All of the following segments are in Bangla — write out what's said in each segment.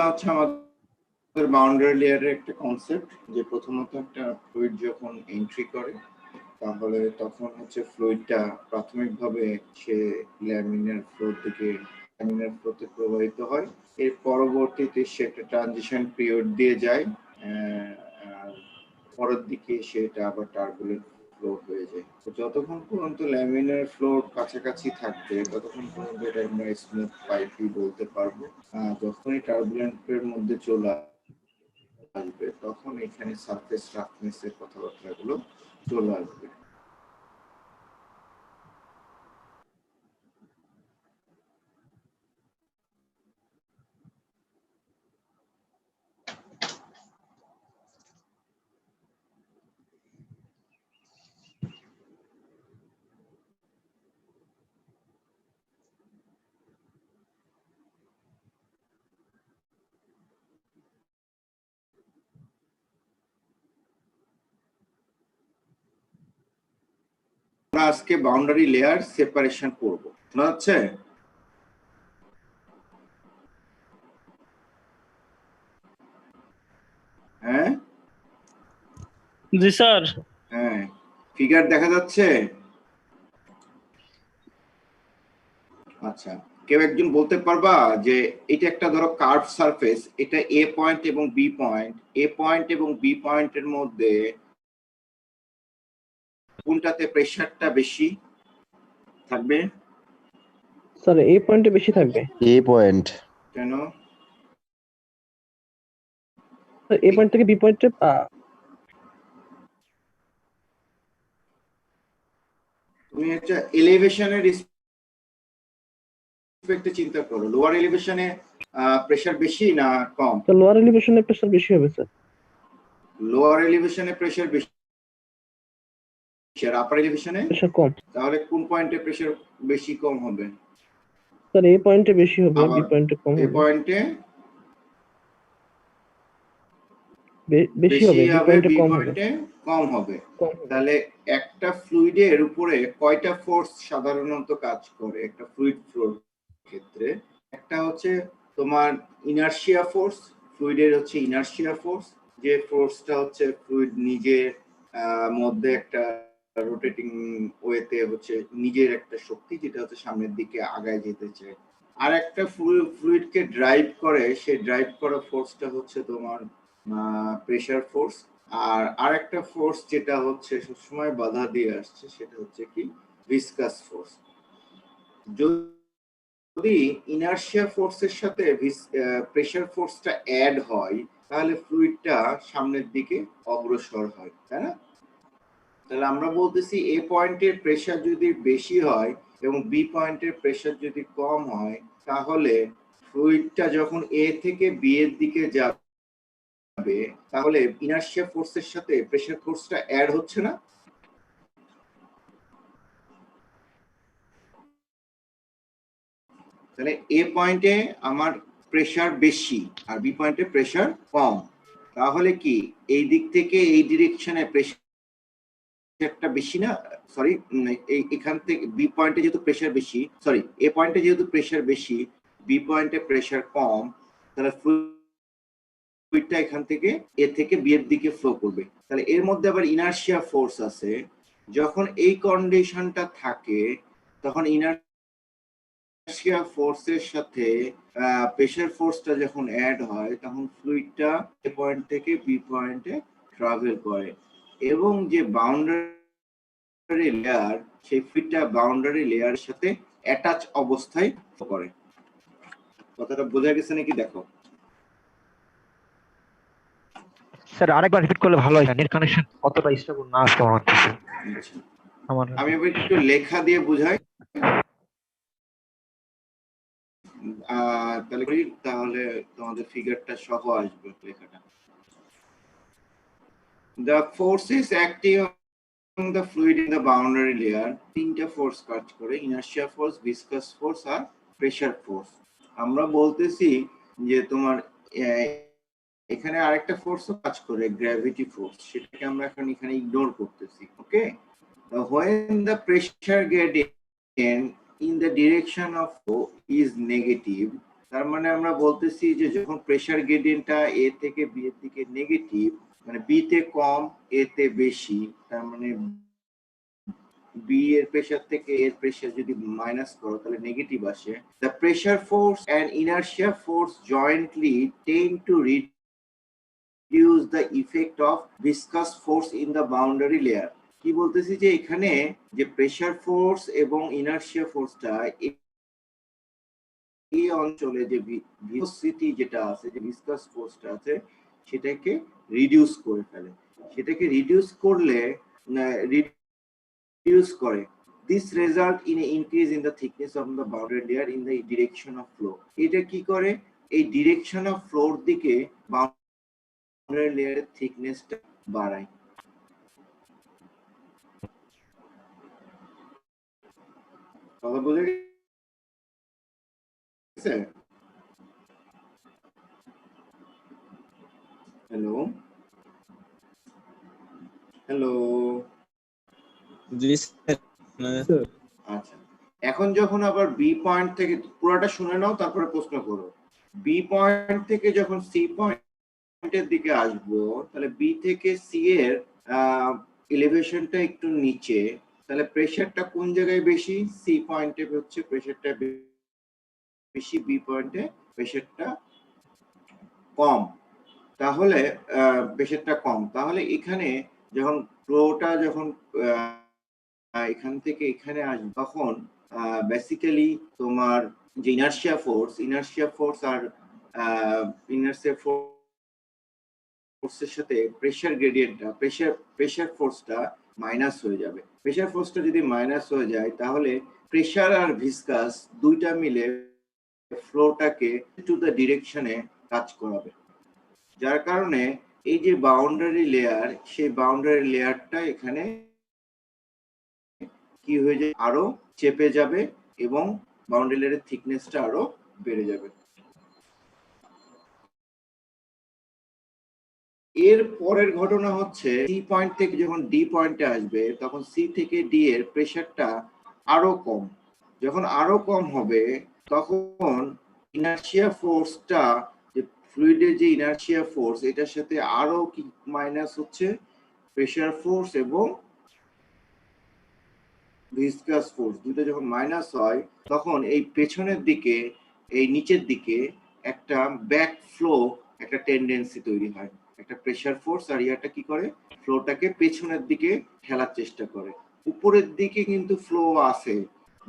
হচ্ছে আমাদের বাউন্ডারি লেয়ারের একটা কনসেপ্ট, যে প্রথমত একটা ফ্লুইড যখন এন্ট্রি করে তাহলে তখন হচ্ছে ফ্লুইডটা প্রাথমিকভাবে সে ল্যামিনার ফ্লোতে প্রবাহিত হয়। এর পরবর্তীতে সেটা ট্রানজিশন পিরিয়ড দিয়ে যায়, আর পরের দিকে সেটা আবার টার্বুলেন্ট ফ্লো হয়ে যায়। তো যতক্ষণ পর্যন্ত ল্যামিনার ফ্লোর কাছাকাছি থাকবে ততক্ষণ পর্যন্ত এটা আমরা স্মুথ পাইপই বলতে পারবো। যখনই টার্বুলেন্টের মধ্যে চলে আসবে তখন এখানে সারফেস রাফনেসের কথাবার্তাগুলো চলে আসবে। আমরা আজকে বাউন্ডারি লেয়ার সেপারেশন করব। শোনা যাচ্ছে? হ্যাঁ জি স্যার। হ্যাঁ, ফিগার দেখা যাচ্ছে? আচ্ছা, কেউ একজন বলতে পারবা যে এটা একটা ধরো কার্ভ সারফেস, এটা এ পয়েন্ট এবং বি পয়েন্ট, এ পয়েন্ট এবং বি পয়েন্টের মধ্যে কোনটাতে প্রেসারটা বেশি থাকবে? স্যার এই পয়েন্টে বেশি থাকবে। এ পয়েন্ট। কেন? স্যার এই পয়েন্ট থেকে বি পয়েন্টে তুমি হচ্ছে এলিভেশনের রেসপেক্টে চিন্তা করো, লোয়ার এলিভেশনে প্রেসার বেশি না কম? তো লোয়ার এলিভেশনে প্রেসার বেশি হবে স্যার। লোয়ার এলিভেশনে প্রেসার বেশি আর আপার এলিভেশনে প্রেসার কম। তাহলে কোন পয়েন্টে প্রেসার বেশি কম হবে? স্যার এই পয়েন্টে বেশি হবে, আবার বি পয়েন্টে কম এই হবে। পয়েন্টে বেশি হবে, বি পয়েন্টে বি কম হবে। পয়েন্টে কম হবে। কম হবে। তাহলে একটা ফ্লুইডের উপরে কয়টা ফোর্স সাধারণত কাজ করে একটা ফ্লুইড ফ্লোর ক্ষেত্রে? একটা হচ্ছে তোমার ইনার্শিয়া ফোর্স, ফ্লুইডের হচ্ছে ইনার্শিয়া ফোর্স, যে ফোর্সটা হচ্ছে ফ্লুইড নিজের মধ্যে একটা রোটেটিং ওয়েতে হচ্ছে নিজের একটা শক্তি, যেটা হচ্ছে সামনের দিকে আগায় যেতে চায়। আর একটা ফ্লুইডকে ড্রাইভ করে, সেই ড্রাইভ করা ফোর্সটা হচ্ছে তোমার প্রেসার ফোর্স। আর আরেকটা ফোর্স যেটা হচ্ছে সবসময় বাধা দিয়ে আসছে সেটা হচ্ছে কি ভিসকাস ফোর্স। যদি ইনার্শিয়া ফোর্সের সাথে প্রেসার ফোর্সটা অ্যাড হয় তাহলে ফ্লুইডটা সামনের দিকে অগ্রসর হয়, তাই না? তাহলে আমরা বলতেছি এ পয়েন্টের প্রেসার যদি বেশি হয় এবং বি পয়েন্টের প্রেসার যদি কম হয় তাহলে ফ্লুইডটা যখন এ থেকে বি এর দিকে যাবে তাহলে ইনার্শিয়া ফোর্সের সাথে প্রেসার ফোর্সটা অ্যাড হচ্ছে না? তাহলে এ পয়েন্টে আমার প্রেসার বেশি আর বি পয়েন্টে প্রেসার কম, তাহলে কি এই দিক থেকে এই ডিরেকশনে প্রেসারটা বেশি না? সরি, এখান থেকে বি পয়েন্টে যেহেতু প্রেসার বেশি, সরি এ পয়েন্টে যেহেতু প্রেসার বেশি, বি পয়েন্টে প্রেসার কম, তাহলে ফ্লুইডটা এখান থেকে এ থেকে বি এর দিকে ফ্লো করবে। তাহলে এর মধ্যে আবার ইনার্শিয়া ফোর্স আছে। যখন এই কন্ডিশনটা থাকে তখন ইনার্শিয়া ফোর্সের সাথে প্রেসার ফোর্সটা যখন অ্যাড হয় তখন ফ্লুইডটা এ পয়েন্ট থেকে বি পয়েন্টে ট্রাভেল করে এবং যে বাউন্ডারি লেয়ার, সেই ফ্লুইডটা বাউন্ডারি লেয়ারের সাথে অ্যাটাচ অবস্থায় করে। কথাটা বোঝা গেছে নাকি? দেখো স্যার আরেকবার রিপিট করলে ভালো হয়, নেট কানেকশন অতটা স্টেবল না আসতে মনে হচ্ছে। আমি এবার একটু লেখা দিয়ে বুঝাই, তাহলে তোমাদের ফিগারটা সহ আসবে লেখাটা। The forces acting on the fluid in the boundary layer, তিনটা ফোর্স কাজ করে, ইনার্শিয়া ফোর্স, ভিসকাস ফোর্স আর প্রেসার ফোর্স। আমরা বলতেছি যে তোমার এখানে আরেকটা ফোর্সও কাজ করে, গ্র্যাভিটি ফোর্স, সেটাকে আমরা এখন এখানে ইগনোর করতেছি। ওকে, when the pressure gradient in the direction of flow is negative, তার মানে আমরা বলতেছি যে যখন প্রেসার গ্রেডিয়েন্টটা এ থেকে বি এর দিকে নেগেটিভ, মানে বি তে কম এ তে বেশি, তার মানে বি এর প্রেসার থেকে এর প্রেসার যদি মাইনাস করো তাহলে নেগেটিভ আসে। The pressure force and inertia force jointly tend to reduce the effect of viscous force in the boundary layer। কি বলতেছি যে এখানে যে প্রেসার ফোর্স এবং ইনার্শিয়া ফোর্সটা এই অঞ্চলে যে ভিসকসিটি যেটা আছে, যে ভিসকাস ফোর্সটা আছে, সেটাকে রিডিউস করে ফেলে। সেটাকে রিডিউস করলে রিডিউস করে this result in an increase in the thickness of the boundary layer in the direction of flow। এটা কি করে, এই ডিরেকশন অফ ফ্লোর দিকে বাউন্ডারি লেয়ারের থিকনেসটা বাড়ায়। কথা বুঝে গেছে? হ্যালো হ্যালো, জি স্যার। আচ্ছা এখন যখন আবার বি পয়েন্ট থেকে, পুরোটা শুনে নাও তারপরে প্রশ্ন করো। বি পয়েন্ট থেকে যখন সি পয়েন্টের দিকে আসবো, তাহলে বি থেকে সি এর এলিভেশনটা একটু নিচে, তাহলে প্রেসারটা কোন জায়গায় বেশি? সি পয়েন্টে হচ্ছে প্রেসারটা বেশি, বি পয়েন্টে প্রেসারটা কম। তাহলে প্রেসারটা কম, তাহলে এখানে যখন ফ্লোটা যখন এখান থেকে এখানে আসবে, তখন বেসিক্যালি তোমার যে ইনার্শিয়া ফোর্স আর ইনার্শিয়া ফোর্সের সাথে প্রেসার গ্রেডিয়েন্টটা, প্রেসার ফোর্সটা মাইনাস হয়ে যাবে। প্রেসার ফোর্সটা যদি মাইনাস হয়ে যায়, তাহলে প্রেসার আর ভিসকাস দুইটা মিলে ফ্লোটাকে টু দ্য ডিরেকশনে কাজ করাবে, যার কারণে এই যে বাউন্ডারি লেয়ার, সেই বাউন্ডারি লেয়ারটা এখানে কি হয়ে যায়, আরো চেপে যাবে এবং বাউন্ডারি লেয়ারের থিকনেসটা আরো বেড়ে যাবে। এর পরের ঘটনা হচ্ছে সি পয়েন্ট থেকে যখন ডি পয়েন্টে আসবে, তখন সি থেকে ডি এর প্রেসারটা আরো কম। যখন আরো কম হবে, তখন ইনার্শিয়া ফোর্সটা, যে ফ্লুইডের যে ইনার্শিয়া ফোর্স, এটার সাথে আরো কি মাইনাস হচ্ছে, প্রেসার ফোর্স এবং ভিসকাস ফোর্স দুটো যখন মাইনাস হয়, তখন এই পেছনের দিকে, এই নিচের দিকে একটা ব্যাক ফ্লো, একটা টেন্ডেন্সি তৈরি হয়। একটা প্রেসার ফোর্স আর ইয়াটা কি করে, ফ্লোটাকে পেছনের দিকে ঠেলার চেষ্টা করে। উপরের দিকে কিন্তু ফ্লো আসে,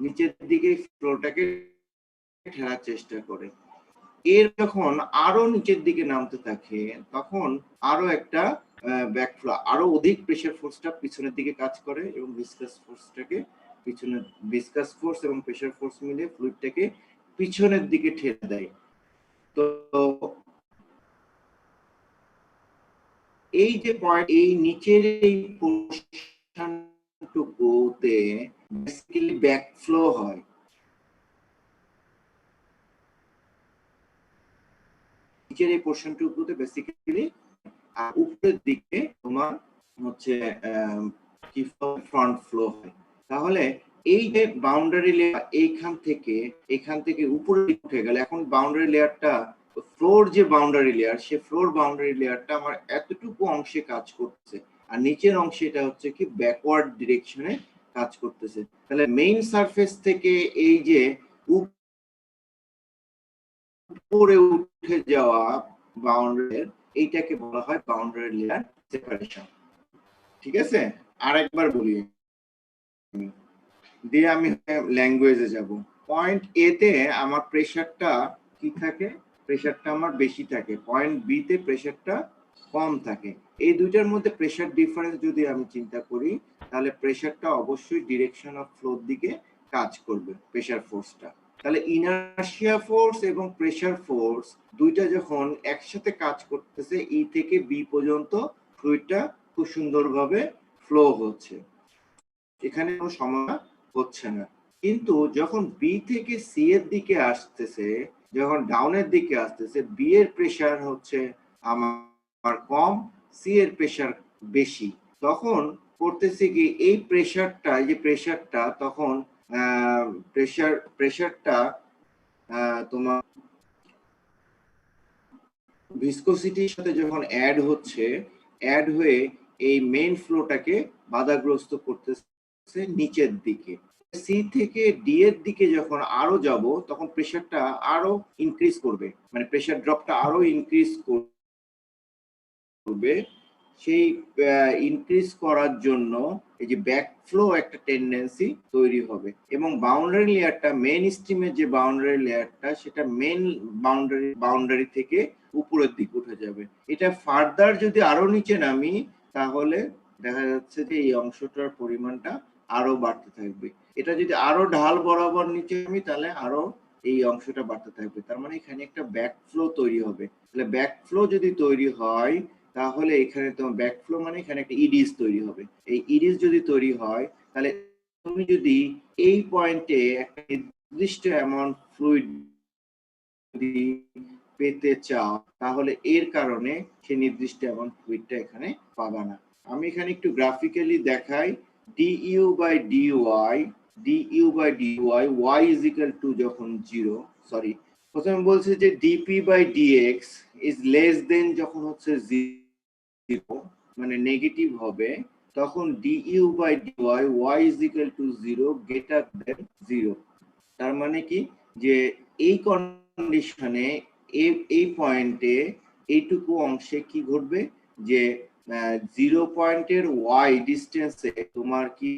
নিচের দিকে ফ্লোটাকে ঠেলার চেষ্টা করে। এর যখন আরো নিচের দিকে নামতে থাকে, তখন আরো একটা ব্যাকফ্লো, আরো অধিক প্রেসার ফোর্সটা পিছনের দিকে কাজ করে এবং ভিসকাস ফোর্সটাকে পিছনে, ভিসকাস ফোর্স এবং প্রেসার ফোর্স মিলে ফ্লুইডটাকে পিছনের দিকে ঠেলে দেয়। তো এই যে পয়েন্ট, এই নিচের এই পোরশনটুকুতে বেসিক্যালি ব্যাকফ্লো হয়। নিচের এই পোরশনটুকুতে বেসিক্যালি, আর উপরের দিকে তোমার হচ্ছে কি ফ্রন্ট ফ্লো হয়। তাহলে এই যে বাউন্ডারি লেয়ার এখান থেকে উপরে উঠে গেলে, এখন বাউন্ডারি লেয়ারটা, ফ্লোর যে বাউন্ডারি লেয়ার, সে ফ্লোর বাউন্ডারি লেয়ারটা আমার এতটুকু অংশে কাজ করছে, আর নিচের অংশে এটা হচ্ছে কি ব্যাকওয়ার্ড ডিরেকশনে কাজ করতেছে। তাহলে মেইন সারফেস থেকে এই যে উপরে উঠে যাওয়া বাউন্ডারি, এইটাকে বলা হয় বাউন্ডারি লেয়ার সেপারেশন। ঠিক আছে, আরেকবার বলি দিয়ে আমি ল্যাঙ্গুয়েজে যাব। পয়েন্ট এ তে আমার প্রেসারটা কি থাকে, প্রেসারটা আমার বেশি থাকে। পয়েন্ট বি তে প্রেসারটা কম থাকে। এই দুইটার মধ্যে প্রেসার ডিফারেন্স যদি আমি চিন্তা করি, তাহলে প্রেসারটা অবশ্যই ডিরেকশন অফ ফ্লোর দিকে কাজ করবে, প্রেসার ফোর্সটা। তাহলে ইনার্শিয়া ফোর্স এবং প্রেসার ফোর্স দুইটা যখন একসাথে কাজ করতেছে, ই থেকে বি পর্যন্ত ফ্লুইডটা খুব সুন্দরভাবে ফ্লো হচ্ছে, এখানে কোনো সমস্যা হচ্ছে না। কিন্তু যখন বি থেকে সি এর দিকে আসতেছে, যখন ডাউনের দিকে আসতেছে, বি এর প্রেসার হচ্ছে আমার কম, সি এর প্রেসার বেশি, তখন করতেছে কি, এই প্রেসারটা, এই যে প্রেসারটা, তখন প্রেসারটা তোমার ভিসকোসিটির সাথে যখন অ্যাড হচ্ছে, অ্যাড হয়ে এই মেইন ফ্লোটাকে বাধাগ্রস্ত করতেছে নিচের দিকে। সি থেকে ডি এর দিকে যখন আরো যাব তখন প্রেসারটা আরো ইনক্রিজ করবে, মানে প্রেসার ড্রপটা আরো ইনক্রিজ করবে। সেই ইনক্রিজ করার জন্য এই যে ব্যাকফ্লো একটা টেন্ডেন্সি তৈরি হবে এবং বাউন্ডারি লেয়ারটা মেইন স্ট্রিমের যে বাউন্ডারি লেয়ারটা সেটা মেইন বাউন্ডারি থেকে উপরের দিকে উঠে যাবে। এটা ফার্দার যদি আরো নিচে নামি তাহলে দেখা যাচ্ছে যে এই অংশটার পরিমাণটা আরো বাড়তে থাকবে। এটা যদি আরো ঢাল বরাবর নিচে নামি তাহলে আরো এই অংশটা বাড়তে থাকবে। তার মানে এখানে একটা ব্যাকফ্লো তৈরি হবে। তাহলে ব্যাকফ্লো যদি তৈরি হয় তাহলে এখানে তোমার ব্যাকফ্লো মানে এখানে একটা ইডিস তৈরি হবে। এই ইডিস যদি তৈরি হয় তাহলে তুমি যদি এই পয়েন্টে একটা নির্দিষ্ট অ্যামাউন্ট ফ্লুইড পেতে চাও তাহলে এর কারণে সেই নির্দিষ্ট অ্যামাউন্ট ফ্লুইডটা এখানে পাবা না। আমি এখানে একটু গ্রাফিক্যালি দেখাই। du by dy y is equal to যখন 0, সরি প্রথমে বলছে যে dp by dx is less than যখন হচ্ছে 0 মানে নেগেটিভ হবে, তখন du by dy y is equal to 0 greater than 0। তার মানে কি যে এই কন্ডিশনে এই পয়েন্টে এইটুকু অংশে কি ঘটবে যে 0 পয়েন্টের y ডিসটেন্সে তোমার কি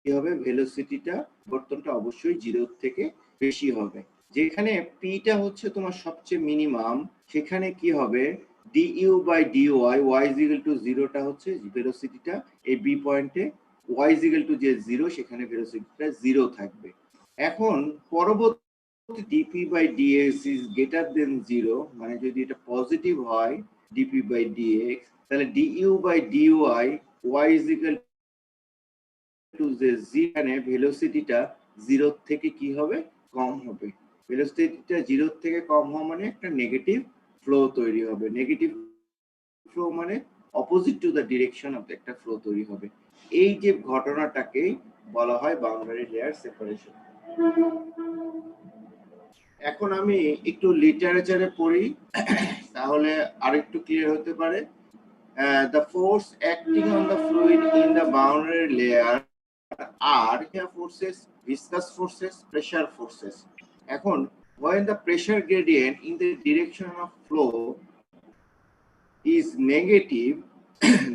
হবে, ভেলোসিটিটা পরিবর্তনটা অবশ্যই 0 থেকে বেশি হবে। যেখানে পিটা হচ্ছে তোমার সবচেয়ে মিনিমাম, সেখানে কি হবে du by dy y is equal to 0 টা হচ্ছে ভেলোসিটিটা এই বি পয়েন্টে, y is equal to যে 0 সেখানে ভেলোসিটিটা 0 থাকবে। এখন পরবর্তী dp by dx is greater than 0 মানে যদি এটা পজিটিভ হয় dp by dx তাহলে du by dy y is equal to যে যেখানে ভেলোসিটিটা 0 থেকে কি হবে কম হবে। ভেলোসিটিটা 0 থেকে কম হওয়া মানে একটা নেগেটিভ ফ্লো তৈরি হবে। নেগেটিভ ফ্লো মানে opposite to the direction of একটা ফ্লো তৈরি হবে। এই যে ঘটনাটাকেই বলা হয় বাউন্ডারি লেয়ার সেপারেশন। এখন আমি একটু লিটারেচারে পড়ি তাহলে আরেকটু ক্লিয়ার হতে পারে। The force acting on the fluid in the boundary layer are here forces, viscous forces, pressure forces. এখন when the pressure gradient in the direction of flow is negative,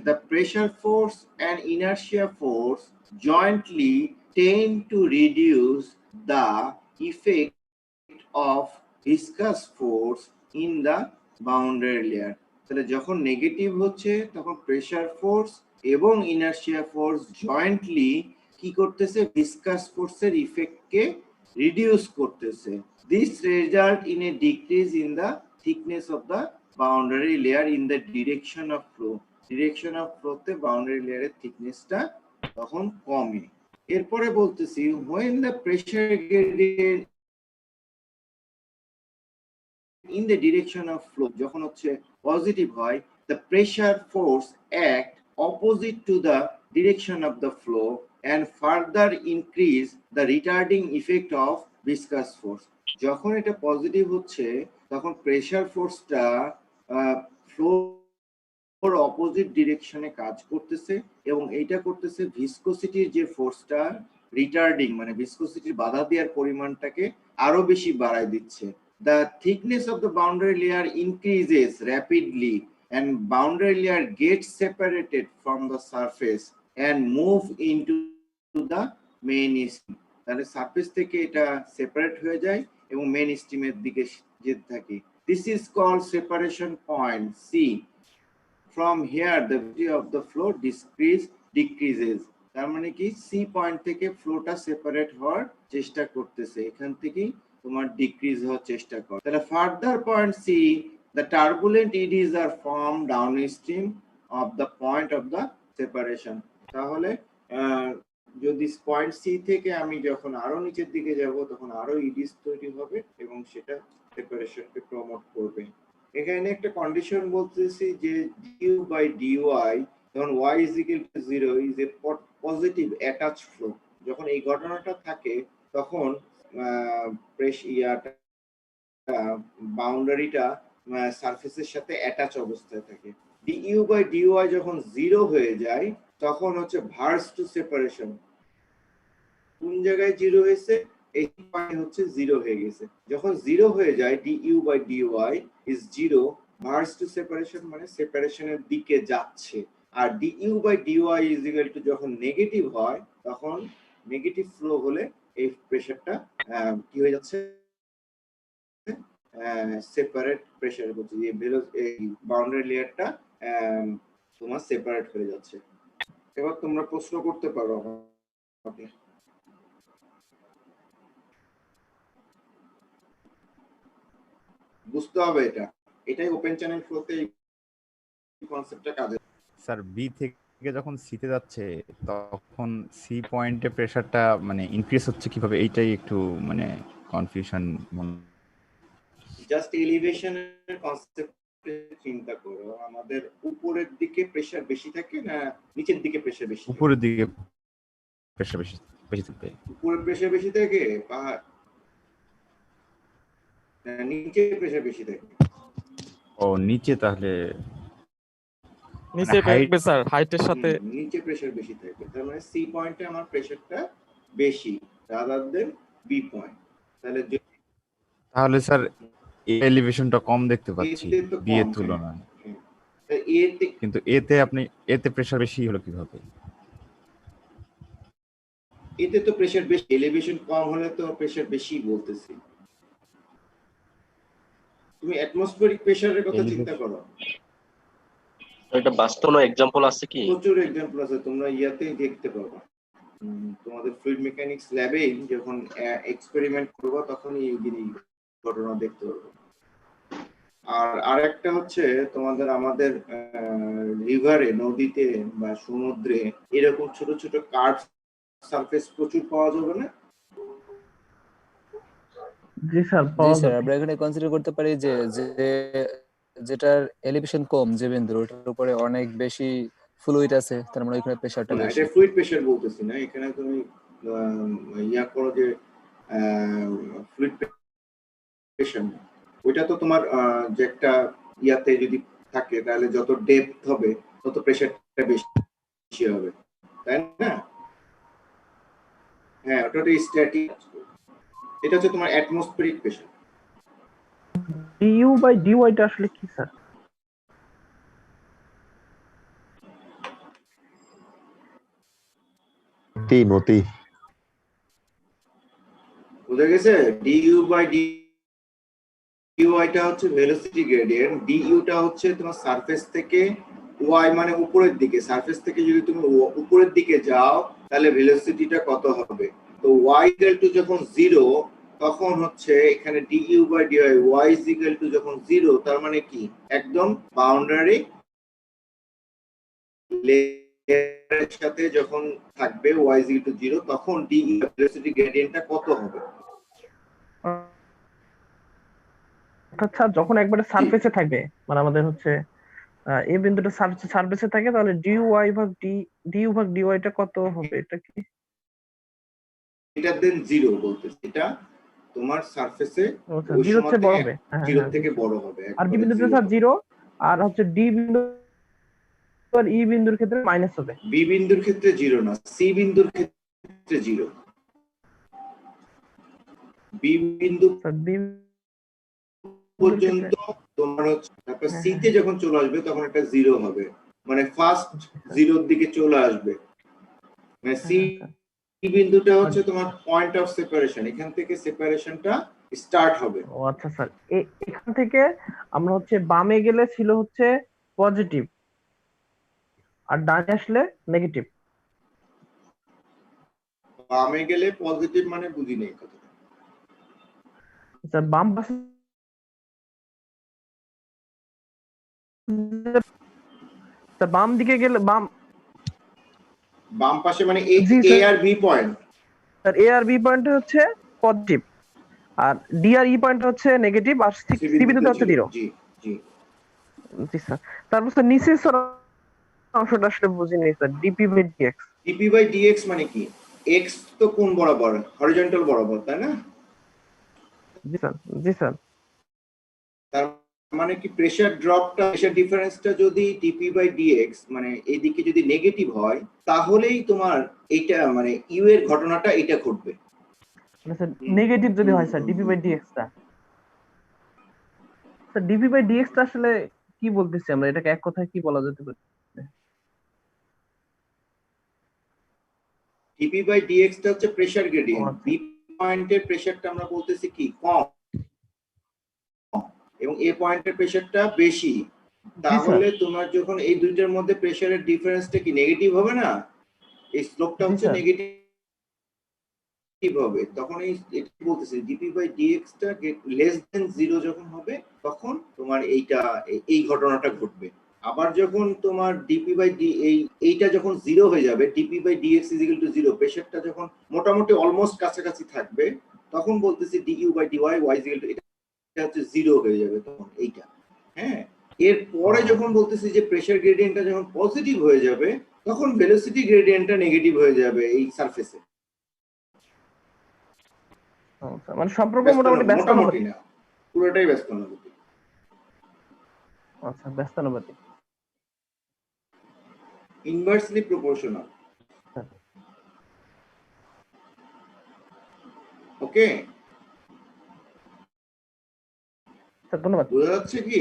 the pressure force and inertia force jointly tend to reduce the effect of viscous force in the boundary layer। তাহলে যখন নেগেটিভ হচ্ছে তখন প্রেসার ফোর্স এবং ইনার্শিয়া ফোর্স জয়েন্টলি কি করতেছে, ভিসকাস ফোর্সের ইফেক্টকে রিডিউস করতেছে। This result in a decrease in the thickness of the boundary layer in the direction of flow. Direction of ফ্লোতে বাউন্ডারি লেয়ারের থিকনেসটা তখন কমে। এরপরে বলতেছি when the pressure gradient in the direction of flow যখন হচ্ছে পজিটিভ হয়, the pressure force act opposite to the direction of the flow and further increase the retarding effect of viscous force। যখন এটা পজিটিভ হচ্ছে তখন প্রেসার ফোর্সটা ফ্লোর অপোজিট ডিরেকশনে কাজ করতেছে এবং এইটা করতেছে ভিসকোসিটির যে ফোর্সটা রিটার্ডিং মানে ভিসকোসিটির বাধা দেওয়ার পরিমাণটাকে আরো বেশি বাড়ায় দিচ্ছে। The thickness of the boundary layer increases rapidly and boundary layer gets separated from the surface and move into the main stream। তাহলে সারফেস থেকে এটা সেপারেট হয়ে যায় এবং মেইন স্ট্রিমের দিকে যেতে থাকে। This is called separation point C. From here the velocity of the flow decreases। তার মানে কি সি পয়েন্ট থেকে ফ্লোটা সেপারেট হওয়ার চেষ্টা করতেছে, এখান থেকেই তোমার ডিক্রিজ হওয়ার চেষ্টা করে। তাহলে further point C the turbulent eddies are formed downstream of the point of the separation। তাহলে যদি পয়েন্ট সি থেকে আমি যখন আরো নিচের দিকে যাব তখন আরো ইডিস তৈরি হবে এবং সেটা সেপারেশনকে প্রমোট করবে। এখানে একটা কন্ডিশন বলতেছি যে du by dy যখন y is equal to 0 is a positive attached flow। যখন এই ঘটনাটা থাকে তখন বাউন্ডারিটা সারফেসের সাথে অ্যাটাচ অবস্থায় থাকে। ডিইউ বাই ডিওয়াই যখন 0 হয়ে যায় তখন হচ্ছে ভার্স টু সেপারেশন। কোন জায়গায় 0 হয়েছে? এই পয়েন্ট হচ্ছে 0 হয়ে গেছে। যখন 0 হয়ে যায় d u by d y is 0, verse to separation মানে সেপারেশনের দিকে যাচ্ছে। আর d u by d y is equal to যখন নেগেটিভ হয় তখন নেগেটিভ ফ্লো হলে এই প্রেসারটা কি হয়ে যাচ্ছে? সেপারেট প্রেসার বলছে যে এই বাউন্ডারি লেয়ারটা তোমার সেপারেট হয়ে যাচ্ছে। এবার তোমরা প্রশ্ন করতে পারো আমাকে। বুঝতে হবে এটাই ওপেন চ্যানেল ফ্লোতে এই কনসেপ্টটা কাজে। স্যার বি থেকে যখন সিতে যাচ্ছে তখন সি পয়েন্টে প্রেসারটা মানে ইনক্রিজ হচ্ছে কিভাবে, এইটাই একটু মানে কনফিউশন। জাস্ট এলিভেশনের কনসেপ্ট চিন্তা করো, আমাদের উপরের দিকে প্রেসার বেশি থাকে না নিচের দিকে প্রেসার বেশি? উপরের দিকে প্রেসার বেশি বেশি থাকবে। উপরের প্রেসার বেশি থাকে পাহাড় নিচে প্রেসার বেশি থাকে? ও নিচে, তাহলে নিচে height- থাকবে স্যার, হাইটের সাথে। নিচে প্রেসার বেশি থাকে, তার মানে সি পয়েন্টে আমার প্রেসারটা বেশি রাদার দেন বি পয়েন্ট। তাহলে স্যার এলিভেশনটা কম দেখতে পাচ্ছি এতে তো বি এর কম, তুলনায়, এতে কিন্তু এতে প্রেসার বেশি হলো কিভাবে? এতে তো প্রেসার বেশি, এলিভেশন কম হলে তো প্রেসার বেশি বলতেছি। তুমি অ্যাটমসফিয়ারিক প্রেসারের কথা চিন্তা করো, এটা বাস্তব কোনো এক্সাম্পল আছে কি? প্রচুর এক্সাম্পল আছে, তোমরা ইয়াতেই দেখতে পারবা। তোমাদের ফ্লুইড মেকানিক্স ল্যাবে যখন এক্সপেরিমেন্ট করবা তখন এই ঘটনা দেখতে পারবে। আর আরেকটা হচ্ছে তোমাদের আমাদের রিভারে, নদীতে বা সমুদ্রে এরকম ছোট ছোট কার্ভ সারফেস প্রচুর পাওয়া যাবে না? জি স্যার, জি পাওয়া স্যার, যাবে। আমরা এখানে কনসিডার করতে পারি যে যেটার এলিভেশন কম, যে বিন্দুর ওটার উপরে অনেক বেশি ফ্লুইড আছে, তার মানে ওইখানে প্রেসারটা না, বেশি। এটা ফ্লুইড প্রেসার বলতেছি না, এখানে তুমি ইয়া করো যে ফ্লুইড প্রেসার, ওইটা তো তোমার যে একটা ইয়াতে যদি থাকে তাহলে যত ডেপথ হবে তত প্রেসারটা বেশি হবে, তাই না? হ্যাঁ, ওটা স্ট্যাটিক। এটা হচ্ছে তোমার অ্যাটমসফিয়ারিক প্রেসার। ডিইউ বাই ডিওয়াইটা আসলে কি স্যার? নতি বুঝা গেছে? ডিইউ বাই ডিওয়াইটা হচ্ছে ভেলোসিটি গ্রেডিয়েন্ট, ডিইউটা হচ্ছে তোমার সারফেস থেকে ওয়াই মানে উপরের দিকে, সারফেস থেকে যদি তুমি উপরের দিকে যাও তাহলে ভেলোসিটিটা কত হবে। তো ওয়াই ইকুয়াল টু যখন 0 তখন হচ্ছে এখানে du by dy, y is equal to যখন 0 তার মানে কি একদম বাউন্ডারি লেয়ারের সাথে যখন থাকবে ওয়াই ইজ ইকুয়াল টু 0 তখন ডিইউ ভেলোসিটি গ্রেডিয়েন্টটা কত হবে? আচ্ছা, যখন একবারে সারফেসে থাকবে, মানে আমাদের হচ্ছে এই বিন্দুটা সারফেসে থাকে, তাহলে ডিইউ ভাগ ডিওয়াইটা কত হবে? এটা কি এটা দেন 0 বলতেছে, এটা তোমার সারফেসে আচ্ছা, ওই 0 থেকে বড় সময়তে হবে। হ্যাঁ, 0 হ্যাঁ, থেকে বড় হবে। আর ডি বিন্দুতে স্যার 0, আর হচ্ছে ডি বিন্দু আর ই বিন্দুর ক্ষেত্রে মাইনাস হবে। বি বিন্দুর ক্ষেত্রে 0 না, সি বিন্দুর ক্ষেত্রে 0। বি বিন্দু স্যার বি পর্যন্ত তোমার হচ্ছে, তারপর সি তে যখন চলে আসবে তখন একটা 0 হবে, মানে ফার্স্ট 0 দিকে চলে আসবে। মানে সি বিন্দুটা হচ্ছে তোমার পয়েন্ট অফ সেপারেশন, এখান থেকে সেপারেশনটা স্টার্ট হবে। ও আচ্ছা স্যার, এখান থেকে আমরা হচ্ছে বামে গেলে ছিল হচ্ছে পজিটিভ, আর ডানে আসলে নেগেটিভ। বামে গেলে পজিটিভ মানে বুঝি নেই কথা। স্যার বাম পাশে স্যার বাম দিকে গেলে বাম পাশে মানে জি, এ স্যার। আর বি পয়েন্ট। স্যার এ আর বি পয়েন্ট হচ্ছে পজিটিভ, আর ডি আর ই পয়েন্ট হচ্ছে নেগেটিভ, আর সি বিন্দুতে হচ্ছে 0। জি জি জি স্যার। তারপর স্যার নিচের স্যার অংশটা আসলে বুঝিনি sir, dp by dx. Dp by dx মানে কি? এক্স তো কোন বরাবর? হরিজন্টাল বরাবর, তাই না? জি স্যার, জি স্যার। তার মানে কি প্রেসার ড্রপটা, প্রেসার ডিফারেন্সটা যদি ডিপি বাই ডিএক্স মানে এইদিকে যদি নেগেটিভ হয়, তাহলেই তোমার এইটা মানে ইউ এর ঘটনাটা এটা ঘটবে। মানে স্যার নেগেটিভ যদি হয় স্যার ডিপি বাই ডিএক্স টা, স্যার ডিপি বাই ডিএক্স টা আসলে কি বলতেছি আমরা, এটাকে এক কথায় কি বলা যেতে পারে? ডিপি বাই ডিএক্স টা হচ্ছে প্রেসার গ্রেডিয়েন্ট। আচ্ছা। বি পয়েন্টের প্রেসারটা আমরা বলতেছি কি কম, এবং এ পয়েন্টের প্রেসারটা বেশি। তাহলে তোমার যখন এই দুইটার মধ্যে প্রেসারের ডিফারেন্সটা কি নেগেটিভ হবে না, এই স্লোপটা জি, হচ্ছে স্যার। নেগেটিভ হবে, তখন এই এটা বলতেছি ডিপি বাই ডিএক্স টা লেস দেন 0 যখন হবে তখন তোমার এই ঘটনাটা ঘটবে। আবার যখন তোমার ডিপি বাই ডি এইটা যখন 0 হয়ে যাবে, dp by dx is equal to 0, প্রেসারটা যখন মোটামুটি অলমোস্ট কাছাকাছি থাকবে, তখন বলতেছি du by dy y is equal to এটা হচ্ছে 0 হয়ে যাবে তখন এইটা। হ্যাঁ, এরপরে যখন বলতেছি যে প্রেসার গ্রেডিয়েন্টটা যখন পজিটিভ হয়ে যাবে, তখন ভেলোসিটি গ্রেডিয়েন্টটা নেগেটিভ হয়ে যাবে এই সারফেসে। আচ্ছা, মানে সম্পর্ক মোটামুটি মোটামুটি না, পুরোটাই ব্যস্তানুপাতিক। আচ্ছা, ব্যস্তানুপাতিক। Inversely proportional. ওকে, স্যার ধন্যবাদ। বোঝা যাচ্ছে কি?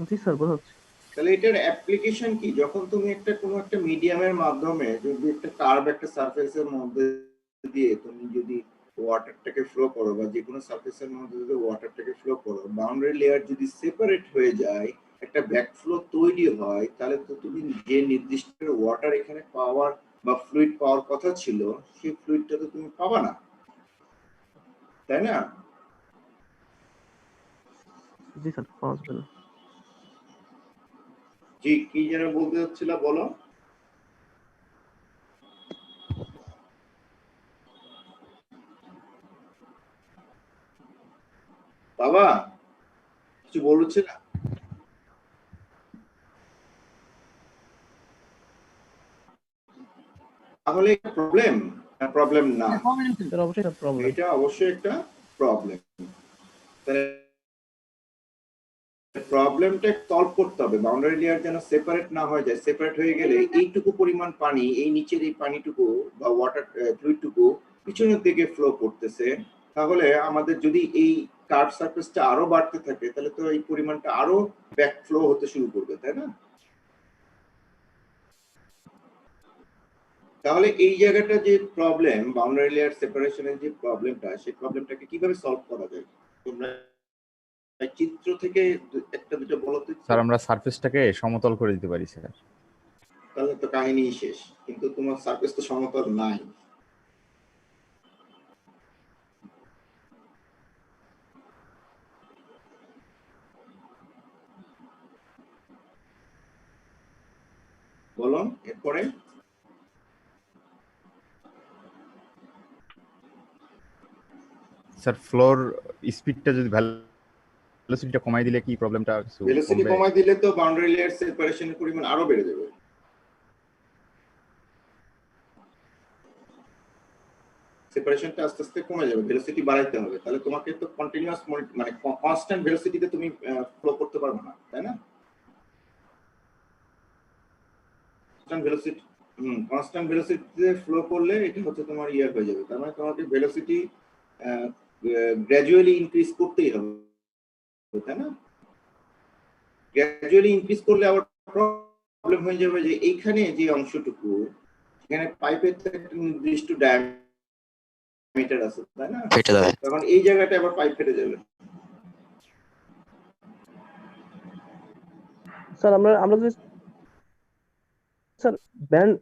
জি স্যার, বোঝা যাচ্ছে। তাহলে এটার অ্যাপ্লিকেশন কি, যখন তুমি কোনো একটা মিডিয়ামের মাধ্যমে যদি একটা কার্ভ একটা সারফেসের মধ্যে দিয়ে তুমি যদি ওয়াটারটাকে ফ্লো করো, বা যে কোনো সারফেসের মধ্যে যদি ওয়াটারটাকে ফ্লো করো, বাউন্ডারি লেয়ার যদি সেপারেট হয়ে যায়, একটা ব্যাকফ্লো তৈরি হয়, তাহলে তো তুমি যে নির্দিষ্ট ওয়াটার এখানে পাওয়ার বা ফ্লুইড পাওয়ার কথা ছিল, সেই ফ্লুইডটা তো তুমি পাবা না, তাই না? জি স্যার, পাওয়া যাবে না। জি, কি যেন বলতে চাচ্ছিল বলো। বাবা কিছু বলছে না? তাহলে প্রবলেম প্রবলেম না, স্যার অবশ্যই স্যার প্রবলেম। এটা অবশ্যই একটা প্রবলেম। প্রবলেমটা সলভ করতে হবে, বাউন্ডারি লেয়ার যেন সেপারেট না হয়ে যায়। সেপারেট হয়ে গেলে এইটুকু পরিমাণ পানি, এই নিচের এই পানিটুকু বা ওয়াটার ফ্লুইডটুকু পিছনের দিকে ফ্লো করতেছে, তাহলে আমাদের যদি এই কার্ভ সারফেসটা আরো বাড়তে থাকে, তাহলে তো এই পরিমাণটা আরো ব্যাক ফ্লো হতে শুরু করবে, তাই না? তাহলে এই জায়গাটা যে প্রবলেম, বাউন্ডারি লেয়ার সেপারেশনের যে প্রবলেমটা, সেই প্রবলেমটাকে কিভাবে সলভ করা যায় তোমরা চিত্র থেকে একটা দুটো বলো তো। স্যার আমরা সারফেসটাকে সমতল করে দিতে পারি স্যার। তাহলে তো কাহিনী শেষ, কিন্তু তোমার সারফেস তো সমতল নাই। বলো এরপরে। স্যার ফ্লোর স্পিডটা যদি ভেলোসিটিটা কমাই দিলে কি প্রবলেমটা কিছু ভেলোসিটি কমবে? কমাই দিলে তো বাউন্ডারি লেয়ার সেপারেশনের পরিমাণ আরো বেড়ে যাবে। সেপারেশনটা আস্তে আস্তে কমে যাবে, ভেলোসিটি বাড়াইতে হবে। তাহলে তোমাকে তো কন্টিনিউয়াস মানে কনস্ট্যান্ট ভেলোসিটিতে তুমি ফ্লো করতে পারবে না, তাই না? কনস্ট্যান্ট ভেলোসিটি কনস্ট্যান্ট ভেলোসিটিতে ফ্লো করলে এটা হচ্ছে তোমার হয়ে যাবে। তার মানে তোমাকে ভেলোসিটি গ্র্যাজুয়ালি ইনক্রিজ করতেই হবে, তাই না? গ্র্যাজুয়ালি ইনক্রিজ করলে আবার প্রবলেম হয়ে যাবে যে এইখানে যে অংশটুকু, এখানে পাইপের তো একটা নির্দিষ্ট ডায়ামিটার আছে, তাই না? ফেটে যাবে। তখন এই জায়গাটা আবার পাইপ ফেটে যাবে। স্যার আমরা যদি স্যার ব্যান্ড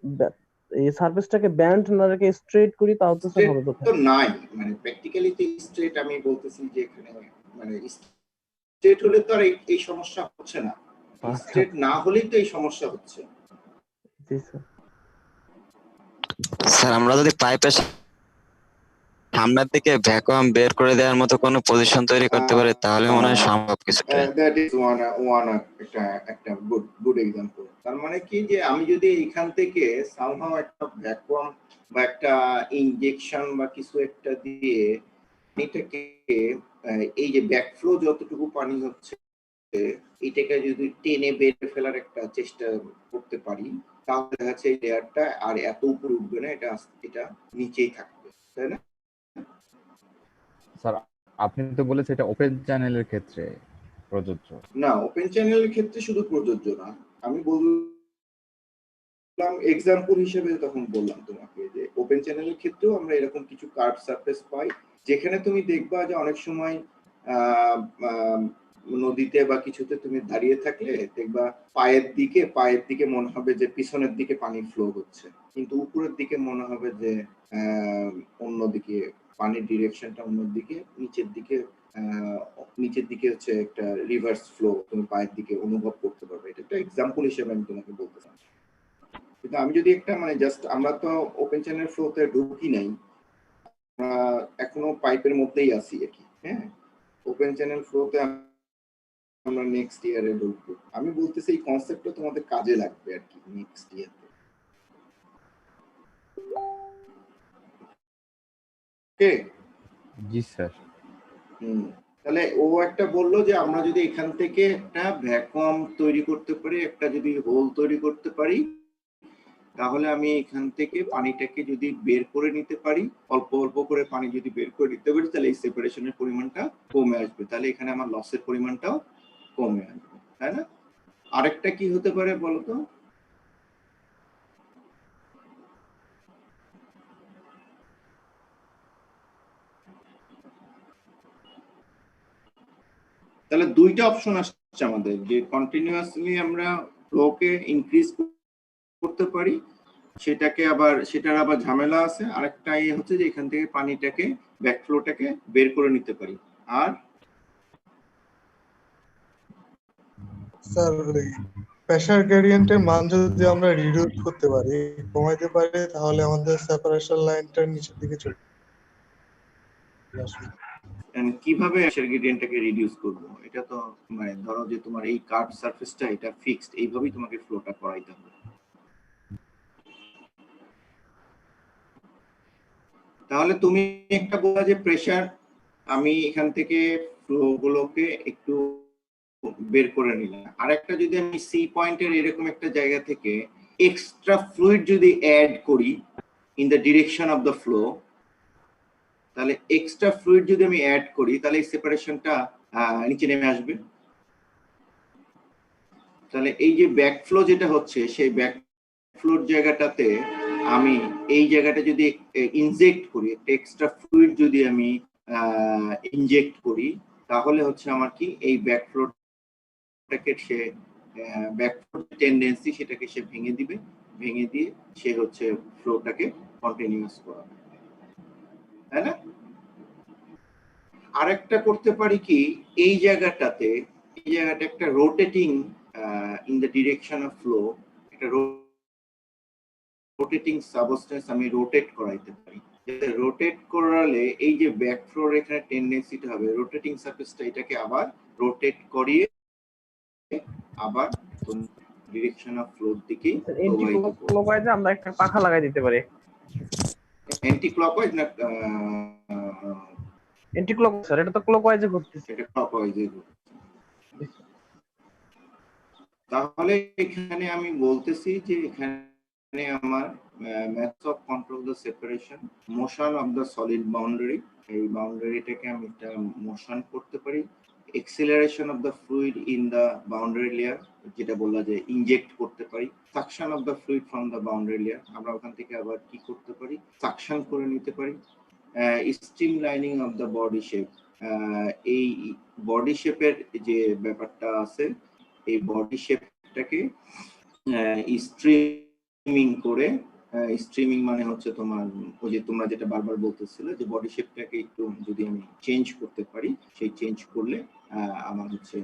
এই সারফেসটাকে ব্যান্ড না রেখে স্ট্রেট করি, তাও তো স্যার হবে তো কোথায়? নাই, মানে প্র্যাকটিক্যালি তো স্ট্রেট আমি বলতেছি যে এখানে মানে স্ট্রেট হলে তো আর এই সমস্যা হচ্ছে না, আচ্ছা, স্ট্রেট না হলেই তো এই সমস্যা হচ্ছে। জি স্যার। স্যার আমরা যদি পাইপের সামনের দিকে ভ্যাকুয়াম বের করে দেওয়ার মতো কোনো পজিশন তৈরি করতে পারি, তাহলে মনে হয় সম্ভব কিছুটা। দ্যাট ইজ ওয়ান একটা গুড এক্সাম্পল। তার মানে কি, যে আমি যদি এখান থেকে সামহাও একটা ভ্যাকুয়াম বা একটা ইনজেকশন বা কিছু একটা দিয়ে পানিটাকে এই যে ব্যাকফ্লো যতটুকু পানি হচ্ছে এটাকে যদি টেনে বের ফেলার একটা চেষ্টা করতে পারি, তাহলে দেখা যাচ্ছে এই লেয়ারটা আর এত উপরে উঠবে না, এটা নিচেই থাকবে, তাই না? স্যার আপনি তো বলেছেন এটা ওপেন চ্যানেলের ক্ষেত্রে প্রযোজ্য। না, ওপেন চ্যানেলের ক্ষেত্রে শুধু প্রযোজ্য না, আমি বললাম এক্সাম্পল হিসেবে তখন বললাম তোমাকে যে ওপেন চ্যানেলের ক্ষেত্রেও আমরা এরকম কিছু কার্ভ সারফেস পাই, যেখানে তুমি দেখবা যে অনেক সময় নদীতে বা কিছুতে তুমি দাঁড়িয়ে থাকলে দেখবা পায়ের দিকে মনে হবে যে পিছনের দিকে পানি ফ্লো হচ্ছে, কিন্তু উপরের দিকে মনে হবে যে অন্যদিকে পানির ডিরেকশনটা অন্যদিকে, নিচের দিকে হচ্ছে একটা রিভার্স ফ্লো তুমি পায়ের দিকে অনুভব করতে পারবে। এটা একটা এক্সাম্পল হিসেবে আমি তোমাকে বলতে চাই। কিন্তু আমি যদি একটা জাস্ট, আমরা তো ওপেন চ্যানেল ফ্লোতে ঢুকি নাই, আমরা এখনো পাইপের মধ্যেই আছি আর কি। হ্যাঁ, ওপেন চ্যানেল ফ্লোতে আমরা নেক্সট ইয়ারে ঢুকবো। আমি বলতেছি এই কনসেপ্টটা তোমাদের কাজে লাগবে আর কি নেক্সট ইয়ারে। ওকে, জি স্যার। তাহলে ও একটা বললো যে আমরা যদি এখান থেকে একটা ভ্যাকুয়াম তৈরি করতে পারি, একটা যদি হোল তৈরি করতে পারি, তাহলে আমি এখান থেকে পানিটাকে যদি বের করে নিতে পারি, অল্প অল্প করে পানি যদি বের করে নিতে পারি, তাহলে এই সেপারেশনের পরিমাণটা কমে আসবে, তাহলে এখানে আমার লসের পরিমাণটাও কমে আসবে, তাই না? আরেকটা কি হতে পারে বলতো? তাহলে দুইটা অপশন আসছে আমাদের, যে কন্টিনিউয়াসলি আমরা ফ্লোকে ইনক্রিজ করতে পারি, সেটার আবার ঝামেলা আছে। আরেকটা হচ্ছে যে এখান থেকে পানিটাকে ব্যাকফ্লোটাকে বের করে নিতে পারি। আর স্যার প্রেসার গ্রেডিয়েন্টের মান যদি আমরা রিডিউস করতে পারি, কমাইতে পারি, তাহলে আমাদের সেপারেশন লাইনটা নিচের দিকে চলে আসবে। কিভাবে প্রেসার গ্রেডিয়েন্টটাকে রিডিউস করব? এটা তো ধরো যে তোমার এই কার্ভ সারফেসটা এটা ফিক্সড, এইভাবেই তোমাকে ফ্লোটা করাইতে হবে। তাহলে তুমি একটা বলা যে প্রেসার, আমি এখান থেকে ফ্লো গুলোকে একটু বের করে নিলাম। আর একটা যদি আমি সি পয়েন্টের এরকম একটা জায়গা থেকে এক্সট্রা ফ্লুইড যদি অ্যাড করি in the direction of the flow, তাহলে এক্সট্রা ফ্লুইড যদি আমি অ্যাড করি, তাহলে এই সেপারেশনটা নিচে নেমে আসবে। তাহলে এই যে ব্যাকফ্লো যেটা হচ্ছে, সেই ব্যাকফ্লোর জায়গাটাতে আমি এই জায়গাটা যদি ইনজেক্ট করি, একটা এক্সট্রা ফ্লুইড যদি আমি ইনজেক্ট করি, তাহলে হচ্ছে আমার কি এই ব্যাকফ্লোটাকে সে ব্যাকফ্লোর টেন্ডেন্সি সেটাকে সে ভেঙে দিবে, ভেঙে দিয়ে সে হচ্ছে ফ্লোটাকে কন্টিনিউয়াস করাবে, তাই না? আরেকটা করতে পারি কি, এই জায়গাটা একটা rotating in the direction of flow, একটা রোটেটিং সাবস্টেন্স আমি রোটেট করাইতে পারি। রোটেট করালে এই যে ব্যাকফ্লোর এখানে টেন্ডেন্সিটা হবে, রোটেটিং সারফেসটা এটাকে আবার রোটেট করিয়ে আবার ডিরেকশন অফ ফ্লোর দিকে প্রবাহিত করবে। ক্লকওয়াইজে আমরা একটা পাখা লাগাই দিতে পারি। অ্যান্টি ক্লকওয়াইজ না অ্যান্টি ক্লকওয়াইজ স্যার, এটা তো ক্লকওয়াইজে ঘুরতেছে। এটা ক্লকওয়াইজে ঘুরছে। তাহলে এখানে আমি বলতেছি যে এখানে আমার method of control the separation, motion of the solid boundary, এই বাউন্ডারিটাকে আমি একটা মোশন করতে পারি, acceleration of the fluid in the boundary layer, যেটা বললা যে ইনজেক্ট করতে পারি, suction of the fluid from the boundary layer, আমরা ওখান থেকে আবার কি করতে পারি, সাকশন করে নিতে পারি, stream lining of the body shape, এই বডি শেপের যে ব্যাপারটা আছে, এই বডি শেপটাকে স্ট্রিমিং করে, স্ট্রিমিং মানে হচ্ছে তোমার ওই যে তোমরা যেটা বারবার বলতেছিলে যে বডি শেপটাকে একটু যদি আমি চেঞ্জ করতে পারি, সেই চেঞ্জ করলে আমার হচ্ছে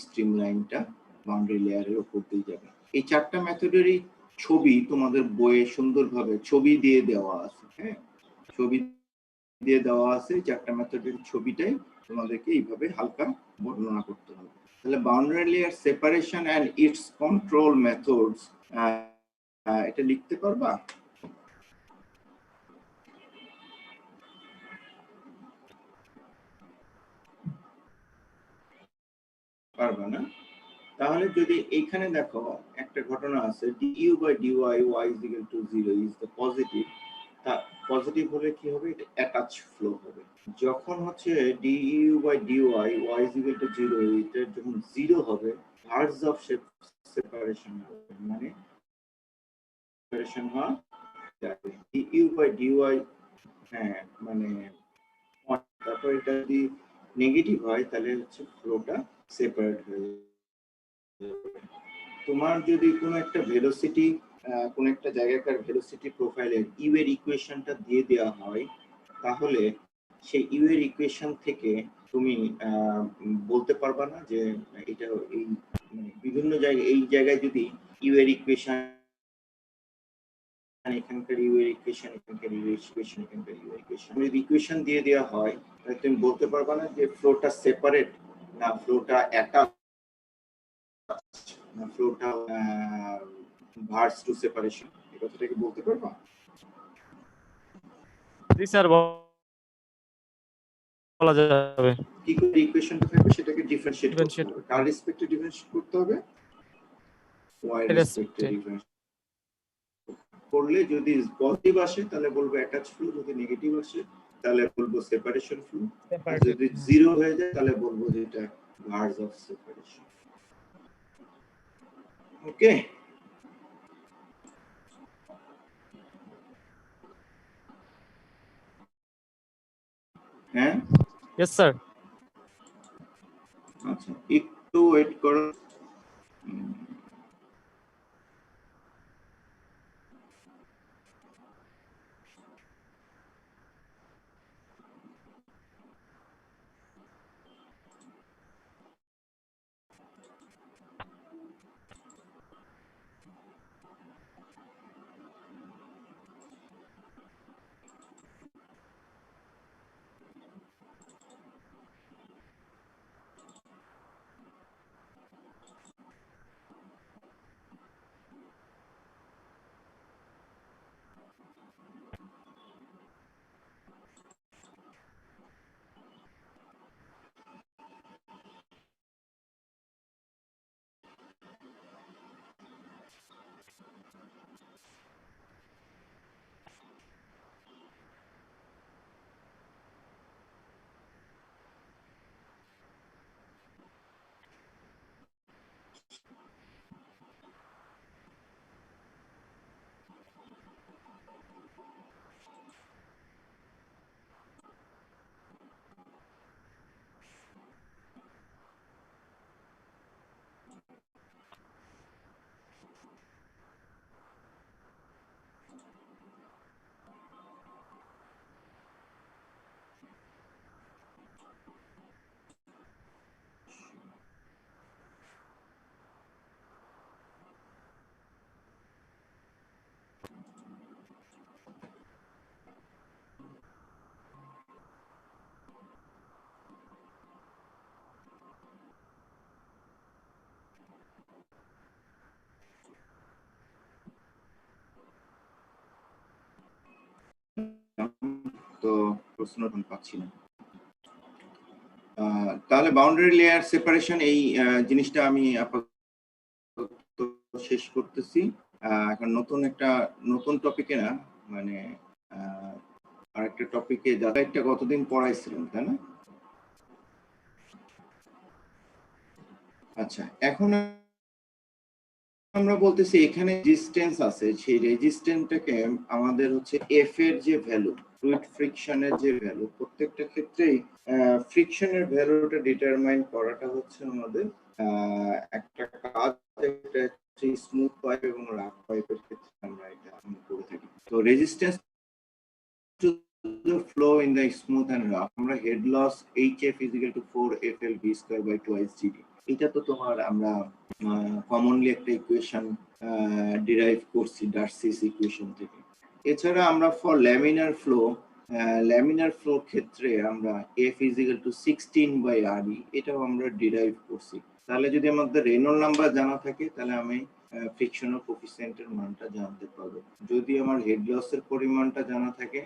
স্ট্রিম লাইনটা বাউন্ডারি লেয়ারের উপর দিয়ে যাবে। এই চারটা মেথডেরই ছবি তোমাদের বইয়ে সুন্দরভাবে ছবি দিয়ে দেওয়া আছে। হ্যাঁ, ছবি দিয়ে দেওয়া আছে, চারটা মেথডের ছবিটাই তোমাদেরকে এইভাবে হালকা বর্ণনা করতে হবে। তাহলে boundary layer separation and its control methods, এটা লিখতে পারবা? পারবা না। তাহলে যদি এইখানে দেখো একটা ঘটনা আছে, du by dy y is equal to 0 is the positive, তা পজিটিভ হলে কি হবে, এটা অ্যাটাচ ফ্লো হবে। যখন হচ্ছে du by dy y is equal to 0, এটা যখন 0 হবে, ভার্স অফ সেপারেশন হবে, মানে সেপারেশন হয় du by dy, হ্যাঁ মানে তারপর এটা যদি নেগেটিভ হয় তাহলে হচ্ছে ফ্লোটা সেপারেট হয়ে যাবে। তোমার যদি কোনো একটা ভেলোসিটি, কোন একটা জায়গাকার ভেলোসিটি প্রোফাইলের ইউ এর ইকুয়েশনটা দিয়ে দেওয়া হয়, তাহলে সেই ইউ এর ইকুয়েশন থেকে তুমি বলতে পারবা না যে এটা এই মানে বিভিন্ন জায়গায়, এই জায়গায় যদি ইউ এর ইকুয়েশন, এখানকার ইউ এর ইকুয়েশন, এখানকার ইউ এর ইকুয়েশন, এখানকার ইউ এর ইকুয়েশন, যদি ইকুয়েশন দিয়ে দেওয়া হয় তাহলে তুমি বলতে পারবা না যে ফ্লোটা সেপারেট না ফ্লোটা অ্যাটাচ না ফ্লোটা ভার্স টু সেপারেশন, এই কথাটা কি বলতে পারবা? জি স্যার, বলা যাবে। কি করে ইকুয়েশনটা থাকবে সেটাকে ডিফারেনশিয়েট করতে হবে, কার রেসপেক্টে ডিফারেনশিয়েট করতে হবে, ওয়াই রেসপেক্টে ডিফারেনশিয়েট করলে যদি পজিটিভ আসে তাহলে বলবো অ্যাটাচ ফ্লো, যদি নেগেটিভ আসে তাহলে বলবো সেপারেশন ফ্লো, আর যদি জিরো হয়ে যায় তাহলে বলবো যে এটা ভার্স অফ সেপারেশন। ওকে, হ্যাঁ ইয়েস স্যার। আচ্ছা একটু ওয়েট করো। তো প্রশ্ন পাচ্ছি না। তাহলে বাউন্ডারি লেয়ার সেপারেশন এই জিনিসটা আমি আপাতত শেষ করতেছি। এখন নতুন টপিকে না, মানে আরেকটা টপিকে যারা একটা কতদিন পড়াইছিলেন তাই না? আচ্ছা, এখন আমরা বলতেছি এখানে রেজিস্ট্যান্স আছে, সেই রেজিস্ট্যান্সটাকে আমাদের হচ্ছে এফ এর যে ভ্যালু, ফ্লুইড ফ্রিকশনের যে ভ্যালু, প্রত্যেকটা ক্ষেত্রেই ফ্রিকশনের ভ্যালুটা ডিটারমাইন করাটা হচ্ছে আমাদের একটা কাজ। একটা স্মুথ পাইপ এবং রাফ পাইপের ক্ষেত্রে আমরা এটা করে থাকি। তো resistance to the flow in the smooth and rough, আমরা head loss HF is equal to 4FL V square by 2 GD, এটা তো তোমার আমরা কমনলি একটা ইকুয়েশন ডিরাইভ করছি ডার্সিস ইকুয়েশন থেকে। এছাড়া আমরা ফর ল্যামিনার ফ্লো ক্ষেত্রে আমরা F is equal to 16 by RE, এটাও আমরা ডিরাইভ করছি। তাহলে যদি আমাদের রেনল্ড নাম্বার জানা থাকে তাহলে আমি ফ্রিকশনাল কোএফিসিয়েন্টের মানটা জানতে পারবো। যদি আমার হেড লসের পরিমাণটা জানা থাকে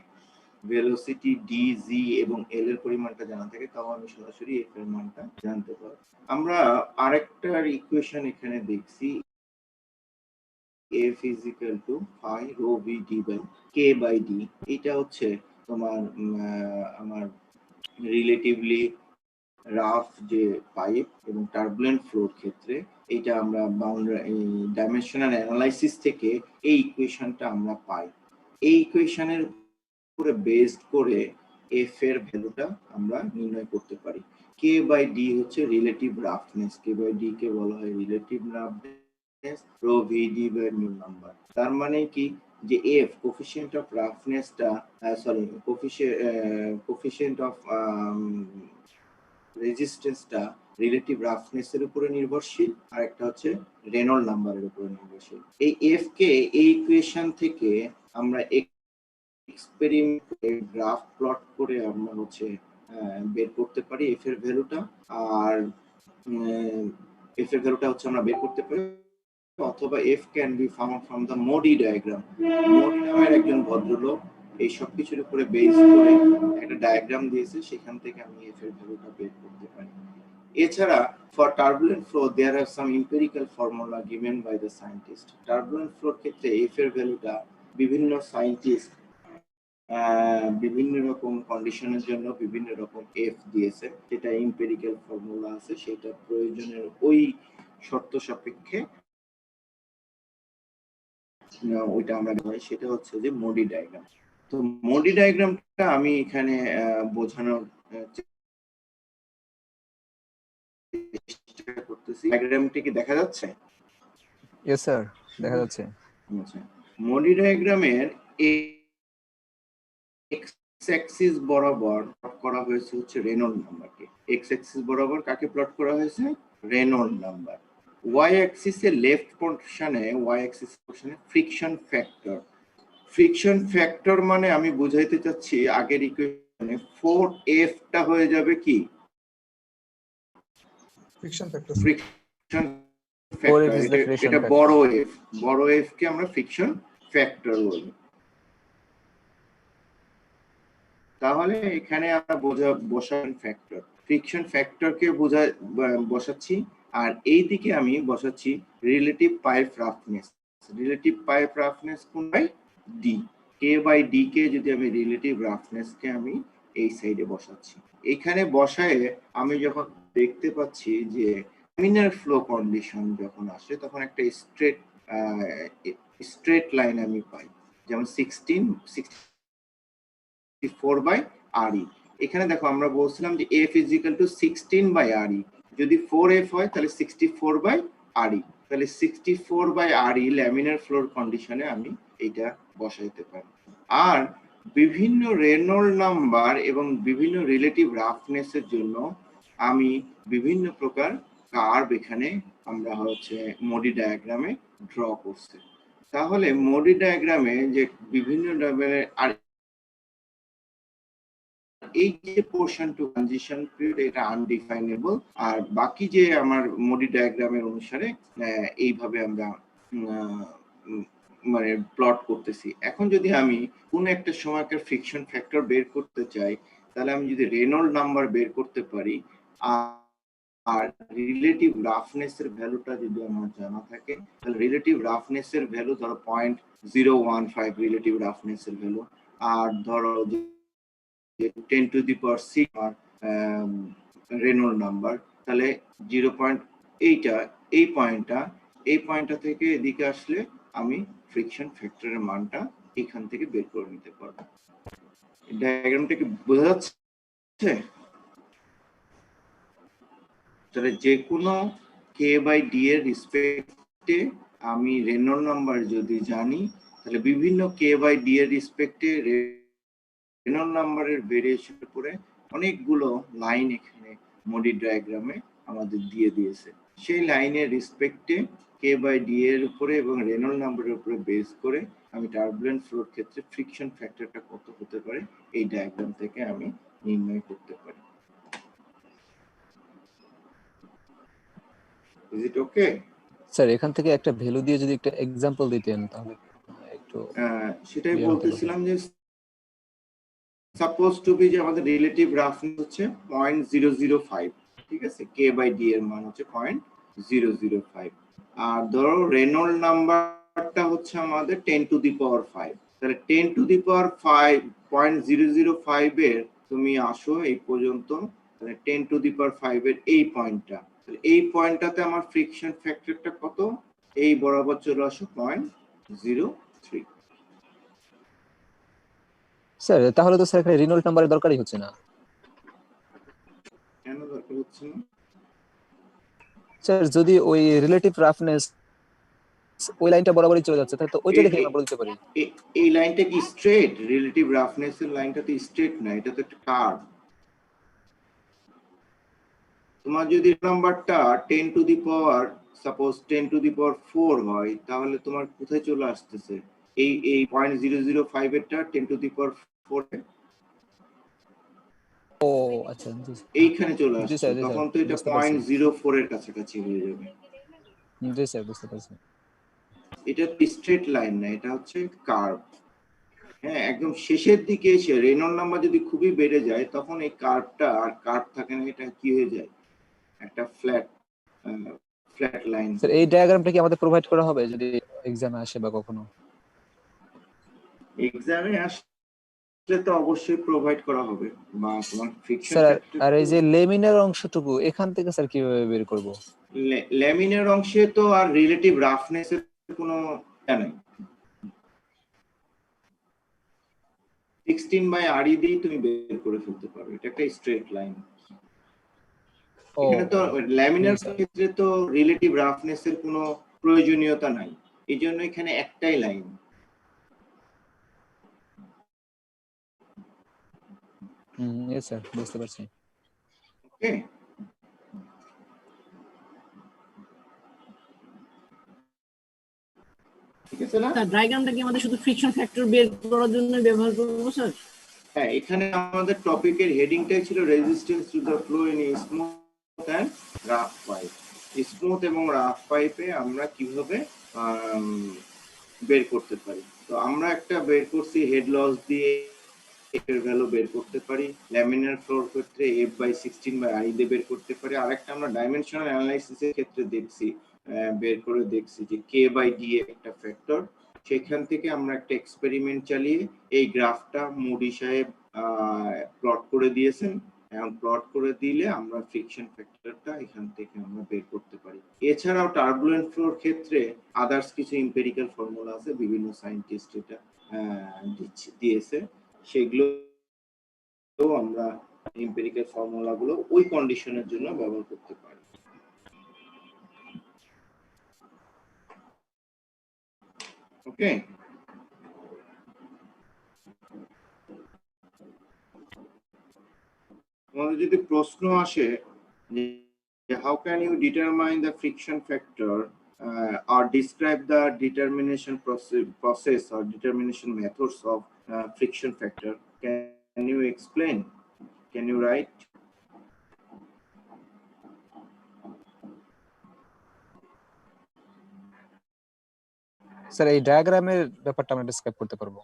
ভেলোসিটি ডি, জি এবং এল এর পরিমাণটা জানা থাকে, তাও আমি সরাসরি এফ এর মানটা জানতে পারবো। আমরা আরেকটা ইকুয়েশন এখানে দেখছি, F is equal to phi rho V D by K by D. এটা হচ্ছে তোমার আমার রিলেটিভলি রাফ যে পাইপ এবং টার্বুলেন্ট ফ্লোর ক্ষেত্রে এটা আমরা বাউন্ডারি ডাইমেনশনাল অ্যানালাইসিস থেকে এই ইকুয়েশনটা আমরা পাই। এই ইকুয়েশনের উপরে বেসড করে এফ এর ভ্যালুটা আমরা নির্ণয় করতে পারি। কে বাই ডি হচ্ছে relative roughness, K by D K বলা হয় relative roughness, rho V D by mu number. তার মানে কি যে এফ কোফিশিয়েন্ট অফ রাফনেসটা কোফিশিয়েন্ট অফ রেজিস্ট্যান্সটা রিলেটিভ রাফনেস এর উপরে নির্ভরশীল, আর একটা হচ্ছে রেনল্ড নাম্বারের উপরে নির্ভরশীল। এই এফ কে এই ইকুয়েশন থেকে আমরা এক্সপেরিমেন্টে গ্রাফ প্লট করে আমরা হচ্ছে বের করতে পারি এফ এর ভ্যালুটা, আর এফ এর ভ্যালুটা হচ্ছে আমরা বের করতে পারি, অথবা F can be found from the Moody diagram. Moody নামের একজন ভদ্রলোক এই সব কিছুর উপরে বেস করে একটা ডায়াগ্রাম দিয়েছে, সেখান থেকে আমি এফ এর ভ্যালুটা বের করতে পারি। এছাড়া for turbulent flow there are some empirical formula given by the scientist. Turbulent ফ্লোর ক্ষেত্রে এফ এর ভ্যালুটা বিভিন্ন সায়েন্টিস্ট বিভিন্ন রকম কন্ডিশনের জন্য বিভিন্ন রকম এফ দিয়েছে, যেটা এম্পিরিক্যাল ফর্মুলা আছে, সেটা প্রয়োজনের ওই শর্ত সাপেক্ষে ওইটা আমরা পাই, সেটা হচ্ছে যে মোডি ডায়াগ্রাম। তো মোডি ডায়াগ্রামটা আমি এখানে বোঝানোর চেষ্টা করতেছি। ডায়াগ্রামটি কি দেখা যাচ্ছে? ইয়েস স্যার, দেখা যাচ্ছে। আচ্ছা, মোডি ডায়াগ্রামের এক্স অ্যাক্সিস বরাবর প্লট করা হয়েছে হচ্ছে রেনল্ড নাম্বারকে। এক্স অ্যাক্সিস বরাবর কাকে প্লট করা হয়েছে? Reynold number. ওয়াই অ্যাক্সিসের লেফট পোর্শনে, ওয়াই অ্যাক্সিস পোর্শনে ফ্রিকশন ফ্যাক্টর। ফ্রিকশন ফ্যাক্টর মানে আমি বুঝাইতে চাচ্ছি আগের ইকুয়েশনে 4f টা হয়ে যাবে কি friction factor. Friction 4f is the factor, friction এটা factor. বড় f কে আমরা ফ্রিকশন ফ্যাক্টর বলি। তাহলে এখানে আমরা বসান ফ্যাক্টর, ফ্রিকশন ফ্যাক্টরকে বসাচ্ছি, আর এই দিকে আমি বসাচ্ছি relative pipe roughness. Relative pipe roughness কোন by D, k by D কে যদি আমি রিলেটিভ রাফনেস কে আমি এই সাইডে বসাচ্ছি। এখানে বসায় আমি যখন দেখতে পাচ্ছি যে লামিনার ফ্লো কন্ডিশন যখন আসে তখন একটা স্ট্রেট লাইন আমি পাই, যেমন 64 বাই RE। এখানে দেখো আমরা বলছিলাম যে F is equal to 16 by RE, যদি 4F হয় তাহলে 64 বাই RE, তাহলে 64 বাই RE ল্যামিনার ফ্লোর কন্ডিশনে আমি এটা বসাইতে পারি। আর বিভিন্ন রেনল্ড নাম্বার এবং বিভিন্ন রিলেটিভ রাফনেস এর জন্য আমি বিভিন্ন প্রকার কার্ভ এখানে আমরা হচ্ছে মোডি ডায়াগ্রামে ড্র করছি। তাহলে মোডি ডায়াগ্রামে যে বিভিন্ন লেভেলের, আর এই যে পোর্শন টু ট্রানজিশন পিরিয়ড এটা আনডিফাইনেবল, আর বাকি যে আমার মোডি ডায়াগ্রামের অনুসারে এইভাবে আমরা মানে প্লট করতেছি। এখন যদি আমি কোন একটা সময়কার ফ্রিকশন ফ্যাক্টর বের করতে চাই, তাহলে আমি যদি রেনল্ড নাম্বার বের করতে পারি আর রিলেটিভ রাফনেস এর ভ্যালুটা যদি আমার জানা থাকে, তাহলে রিলেটিভ রাফনেস এর ভ্যালু ধরো 0.015 রিলেটিভ রাফনেস এর ভ্যালু, আর ধরো 10 to the power 6 Reynold number, তাহলে 0.8 এই পয়েন্টটা থেকে এদিকে আসলে আমি ফ্রিকশন ফ্যাক্টরের মানটা এখান থেকে বের করে নিতে পারবো। ডায়াগ্রামটা কি বোঝা যাচ্ছে? তাহলে যে কোনো কে বাই ডি এর রেসপেক্টে আমি রেনল্ড নাম্বার যদি জানি, তাহলে বিভিন্ন কে বাই ডি এর রেসপেক্টে রেনল্ড নাম্বারের ভেরিয়েশনের উপরে অনেকগুলো লাইন এখানে মোডি ডায়াগ্রামে আমাদের দিয়ে দিয়েছে। সেই লাইনের রেসপেক্টে কে বাই ডি এর উপরে এবং রেনল্ড নাম্বারের উপরে বেস করে আমি টার্বুলেন্ট ফ্লোর ক্ষেত্রে ফ্রিকশন ফ্যাক্টরটা কত হতে পারে এই ডায়াগ্রাম থেকে আমি নির্ণয় করতে পারি। Is it okay? স্যার এখান থেকে একটা ভ্যালু দিয়ে যদি একটা এক্সাম্পল দিতেন তাহলে একটু সেটাই বলতেছিলাম যে সাপোজ টু বি যে আমাদের রিলেটিভ রাফনেস হচ্ছে 0.005, ঠিক আছে, কে বাই ডি এর মান হচ্ছে 0.005। আর ধরো রেনল্ড নাম্বারটা হচ্ছে আমাদের 10⁵, তাহলে 10⁵ 0.005 এর তুমি আসো এই পর্যন্ত, তাহলে 10⁵ এর এই পয়েন্টটা, তাহলে এই পয়েন্টটাতে আমার ফ্রিকশন ফ্যাক্টরটা কত, এই বরাবর চলে আসো 0.03। স্যার তাহলে তো স্যার এখানে রিনল্ড নাম্বারের দরকারই হচ্ছে না। কেন দরকার হচ্ছে না? স্যার যদি ওই রিলেটিভ রাফনেস ওই লাইনটা বরাবরই চলে যাচ্ছে তাহলে তো ওইটা দেখে আমরা বলতে পারি এই লাইনটা কি স্ট্রেট? রিলেটিভ রাফনেস এর লাইনটা তো স্ট্রেট না, এটা তো একটা কার্ভ। তোমার যদি নাম্বারটা 10⁻4 হয়, তাহলে তোমার কোথায় চলে আসতেছে? এই 0.005 এরটা 10⁻4 ও আচ্ছা এইখানে চলে জি আসছে, স্যার, জি স্যার, তখন তো এটা বুঝতে পারছি। 0.04 এর কাছাকাছি হয়ে যাবে। জি স্যার, বুঝতে পারছি। এটা স্ট্রেট লাইন না, এটা হচ্ছে কার্ভ। হ্যাঁ, একদম শেষের দিকে এসে রেনল্ড নাম্বার যদি খুবই বেড়ে যায়, তখন এই কার্ভটা আর কার্ভ থাকে না, এটা কি হয়ে যায়, একটা ফ্ল্যাট লাইন। স্যার এই ডায়াগ্রামটা কি আমাদের প্রোভাইড করা হবে যদি এক্সামে আসে বা কখনো? এক্সামে আসলে তো অবশ্যই প্রোভাইড করা হবে, বা তোমার ফিকশন স্যার ফ্যাক্টর। আর এই যে লেমিনের অংশটুকু এখান থেকে স্যার কিভাবে বের করব? ল্যামিনের অংশে তো আর রিলেটিভ রাফনেস এর কোনো নাই, 16/RE দিয়ে তুমি বের করে ফেলতে পারো, এটা একটা স্ট্রেট লাইন। এখানে তো ল্যামিনার ক্ষেত্রে তো রিলেটিভ রাফনেস এর কোনো প্রয়োজনীয়তা নাই, এই জন্য এখানে একটাই লাইন। ইয়েস স্যার, বুঝতে পারছি। ওকে, ঠিক আছে না? স্যার ডায়াগ্রামটা কি আমাদের শুধু ফ্রিকশন ফ্যাক্টর বের করার জন্য ব্যবহার করব স্যার? হ্যাঁ, এখানে আমাদের টপিকের হেডিংটাই ছিল resistance to the flow in smooth and rough pipe. Smooth এবং রাফ পাইপে আমরা কিভাবে বের করতে পারি। তো আমরা একটা বের করছি হেড লস দিয়ে, এর ভ্যালু বের করতে পারি। ল্যামিনার ফ্লোর ক্ষেত্রে F/16/RE দিয়ে বের করতে পারি। আরেকটা আমরা ডাইমেনশনাল অ্যানালাইসিসের ক্ষেত্রে দেখছি, বের করে দেখছি যে K/D একটা ফ্যাক্টর। সেখান থেকে আমরা একটা এক্সপেরিমেন্ট চালিয়ে এই গ্রাফটা মুডি সাহেব প্লট করে দিয়েছেন, এবং প্লট করে দিলে আমরা ফ্রিকশন ফ্যাক্টরটা এখান থেকে আমরা বের করতে পারি। এছাড়াও টার্বুলেন্ট ফ্লোর ক্ষেত্রে আদার্স কিছু এমপিরিক্যাল ফর্মুলা আছে, বিভিন্ন সায়েন্টিস্ট এটা দিয়েছে, সেগুলো আমরা এমপিরিক্যাল ফর্মুলা গুলো ওই কন্ডিশনের জন্য ব্যবহার করতে পারি। ওকে, তোমাদের যদি প্রশ্ন আসে যে how can you determine the friction factor or describe the determination process or determination methods of friction factor, can you explain? Can you write? Sir এই ডায়াগ্রামের ব্যাপারটা আমরা ডিসক্রাইব করতে পারবো,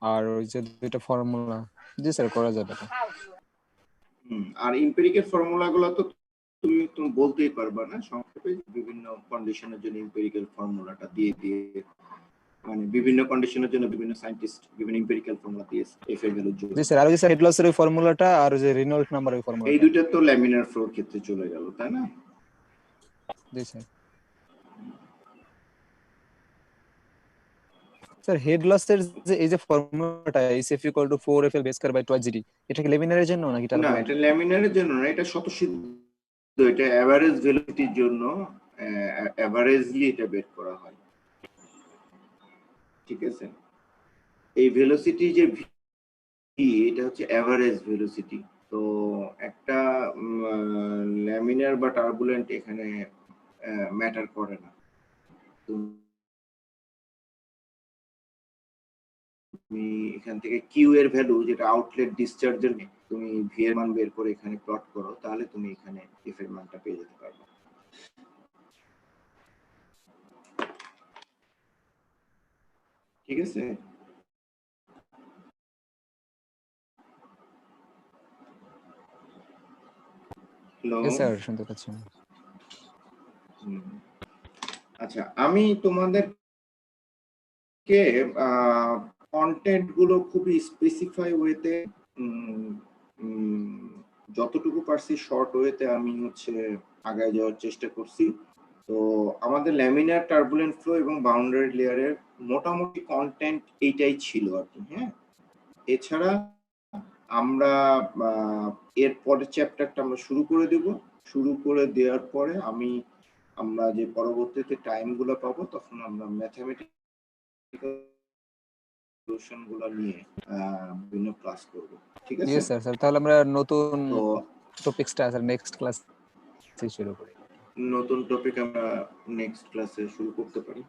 আর ওই যে দুইটা ফর্মুলা। জি স্যার, করা যাবে। আর এমপিরিক্যাল ফর্মুলা গুলো তো তুমি বলতেই পারবা না, সংক্ষেপে বিভিন্ন কন্ডিশনের জন্য এমপিরিক্যাল ফর্মুলাটা দিয়ে মানে বিভিন্ন কন্ডিশনের জন্য বিভিন্ন সায়েন্টিস্ট বিভিন্ন এমপিরিক্যাল ফর্মুলা দিয়েছে এফ এর ভ্যালুর জন্য। জি স্যার, আর ওই স্যার হেড লসের ওই ফর্মুলাটা আর ওই যে রিনল্ড নাম্বার ওই ফর্মুলা, এই দুইটা তো ল্যামিনার ফ্লোর ক্ষেত্রে চলে গেল, তাই না? জি স্যার। স্যার হেড লসের যে এই যে ফর্মুলাটা SF = 4FL base square by 2GD, এটা কি ল্যামিনারের জন্য নাকি না, এটা ল্যামিনারের জন্য না, এটা স্বতঃসিদ্ধ, এটা এভারেজ ভেলোসিটির জন্য এভারেজলি এটা বের করা হয়, ঠিক আছে? এই ভেলোসিটি যে ভি, এটা হচ্ছে এভারেজ ভেলোসিটি। তো একটা ল্যামিনার বা টার্বুলেন্ট এখানে ম্যাটার করে না। তুমি এখান থেকে কিউ এর ভ্যালু, যেটা আউটলেট ডিসচার্জের, তুমি ভি এর মান বের করে এখানে প্লট করো, তাহলে তুমি এখানে এফ এর মানটা পেয়ে যেতে পারবে। ঠিক আছে? হ্যালো। ইয়েস স্যার, শুনতে পাচ্ছি। আচ্ছা, আমি তোমাদেরকে কন্টেন্ট গুলো খুবই স্পেসিফাই ওয়েতে যতটুকু পারছি শর্ট ওয়েতে আমি আগায় যাওয়ার চেষ্টা করছি। তো আমাদের ল্যামিনার টার্বুলেন্ট ফ্লো এবং বাউন্ডারি লেয়ারের মোটামুটি কন্টেন্ট এইটাই ছিল আর কি। হ্যাঁ, এছাড়া আমরা এর পরের চ্যাপ্টারটা আমরা শুরু করে দেব। শুরু করে দেওয়ার পরে আমরা যে পরবর্তীতে টাইম গুলো পাবো তখন আমরা ম্যাথমেটিক্যাল সলিউশন গুলো নিয়ে বিভিন্ন ক্লাস করব। ঠিক আছে ইয়েস স্যার। স্যার তাহলে আমরা নতুন তো টপিকসটা স্যার নেক্সট ক্লাস থেকে শুরু করি। নতুন টপিক আমরা নেক্সট ক্লাসে শুরু করতে পারি।